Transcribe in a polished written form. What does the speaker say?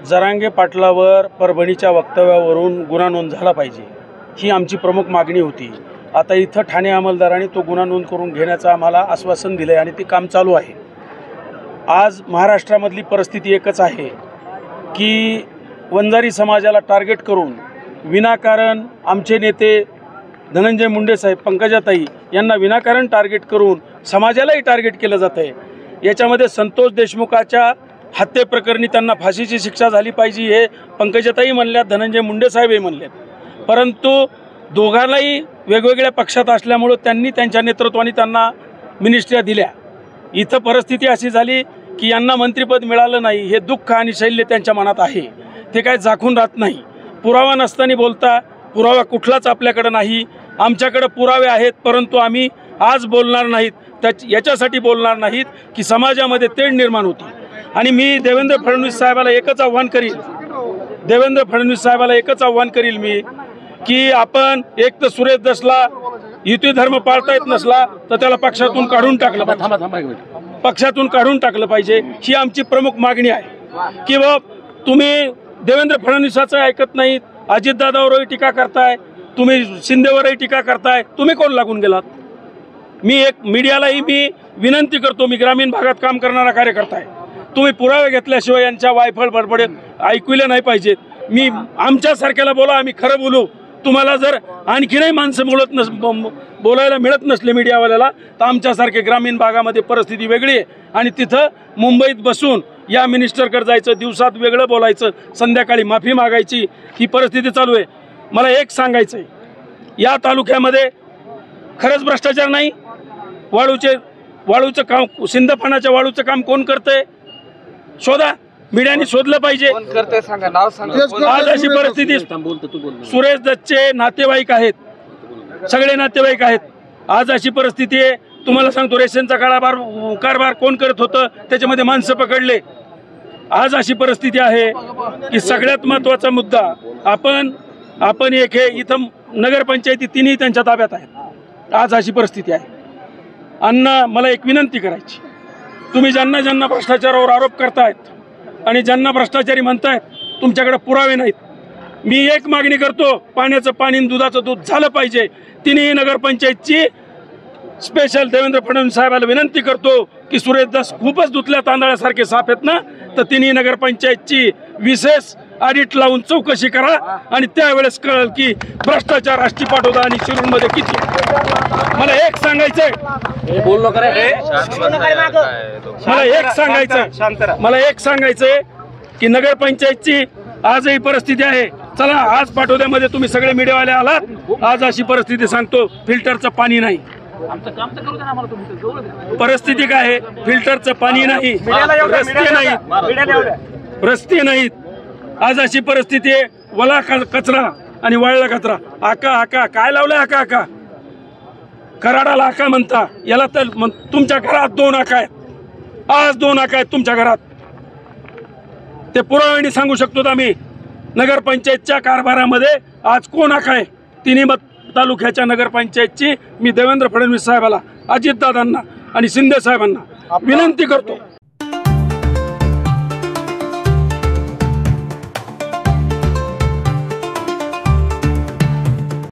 जरांगे पाटलावर परभणीच्या वक्तव्यावरून गुन्हा नोंद झाला पाहिजे, ही आमची प्रमुख मागणी होती। आता इथं ठाणे अंमलदारांनी तो गुन्हा नोंद करून घेण्याचं आम्हाला आश्वासन दिलं आणि ते काम चालू आहे। आज महाराष्ट्रामधली परिस्थिती एकच आहे की वंजारी समाजाला टार्गेट करून विनाकारण आमचे नेते धनंजय मुंडे साहेब, पंकजाताई यांना विनाकारण टार्गेट करून समाजालाही टार्गेट केलं जात आहे। याच्यामध्ये संतोष देशमुखाच्या हत्येप्रकरणी त्यांना फाशीची शिक्षा झाली पाहिजे हे पंकजाताई म्हणल्यात, धनंजय मुंडे साहेबही म्हणलेत, परंतु दोघांनाही वेगवेगळ्या पक्षात असल्यामुळे त्यांनी त्यांच्या नेतृत्वाने त्यांना मिनिस्ट्र्या दिल्या। इथं परिस्थिती अशी झाली की यांना मंत्रिपद मिळालं नाही, हे दुःख आणि शैल्य त्यांच्या मनात आहे, ते काय झाकून राहत नाही। पुरावा नसताना बोलता, पुरावा कुठलाच आपल्याकडे नाही। आमच्याकडे पुरावे आहेत, परंतु आम्ही आज बोलणार नाहीत, याच्यासाठी बोलणार नाहीत की समाजामध्ये तेढ निर्माण होती। आणि मी देवेंद्र फडणवीस साहेबाला एकच आव्हान करील, मी की आपण एक तर सुरेश दसला युती धर्म पाळता येत नसला तर त्याला पक्षातून काढून टाकलं पाहिजे, ही आमची प्रमुख मागणी आहे। की तुम्ही देवेंद्र फडणवीसाचं ऐकत नाहीत, अजितदादावरही टीका करताय, तुम्ही शिंदेवरही टीका करताय, तुम्ही कोण लागून गेलात? मी एक मीडियालाही मी विनंती करतो, मी ग्रामीण भागात काम करणारा कार्यकर्ता आहे, तुम्ही पुरावे घेतल्याशिवाय यांच्या वायफळ बडबडे ऐकले नाही पाहिजेत। मी आमच्यासारख्याला बोला, आम्ही खरं बोलू। तुम्हाला जर आणखीनही माणसं बोलायला मिळत नसले मीडियावाल्याला, तर आमच्यासारखे ग्रामीण भागामध्ये परिस्थिती वेगळी आहे आणि तिथं मुंबईत बसून या मिनिस्टरकडे जायचं, दिवसात वेगळं बोलायचं, संध्याकाळी माफी मागायची, ही परिस्थिती चालू आहे। मला एक सांगायचं आहे, या तालुक्यामध्ये खरंच भ्रष्टाचार नाही? वाळूचं काम, सिंदफणाच्या वाळूचं काम कोण करतंय? शोधा, मीडियाने शोधलं पाहिजे। आज अशी परिस्थिती, सुरेश दसचे नातेवाईक आहेत, सगळे नातेवाईक आहेत। आज अशी परिस्थिती आहे, तुम्हाला सांगतो, रेशनचा कारभार कोण करत होतं, त्याच्यामध्ये माणसं पकडले। आज अशी परिस्थिती आहे की सगळ्यात महत्त्वाचा मुद्दा, आपण एक हे इथं नगरपंचायती तिन्ही त्यांच्या ताब्यात आहेत। आज अशी परिस्थिती आहे। अण्णा, मला एक विनंती करायची, तुम्ही ज्यांना भ्रष्टाचारावर आरोप करतायत आणि ज्यांना भ्रष्टाचारी म्हणतायत, तुमच्याकडे पुरावे नाहीत। मी एक मागणी करतो, पाण्याचं पाणी, दुधाचं दूध झालं पाहिजे। तिन्ही नगरपंचायतची स्पेशल देवेंद्र फडणवीस साहेबाला विनंती करतो की सुरेश दस खूपच धुतल्या तांदळासारखे साफ आहेत ना, तर तिन्ही नगरपंचायतची विशेष ऑडिट लावून चौकशी करा आणि त्यावेळेस कळेल की भ्रष्टाचार आष्टी पाटोदा आणि शिरूरमध्ये किती। मला एक सांगायचंय, मला एक सांगायचंय की नगरपंचायतची आजही परिस्थिती आहे। चला, आज पाटोद्यामध्ये तुम्ही सगळे मीडियावाले आलात, आज अशी परिस्थिती सांगतो, फिल्टरचं पाणी नाही। परिस्थिती काय आहे? फिल्टरचं पाणी नाही, रस्ते नाहीत। आज अशी परिस्थिती आहे, वला कचरा आणि वाळला कचरा। आका काय लावलंय? आका कराडाला आका म्हणता, याला तर तुमच्या घरात 2 आका आहेत, आज 2 आका आहेत तुमच्या घरात, ते पुराव्याने सांगू शकतो आम्ही। नगरपंचायतच्या कारभारामध्ये आज कोण आका आहे? तिन्ही तालुक्याच्या नगरपंचायतची मी देवेंद्र फडणवीस साहेबाला, अजितदादांना आणि शिंदे साहेबांना विनंती करतो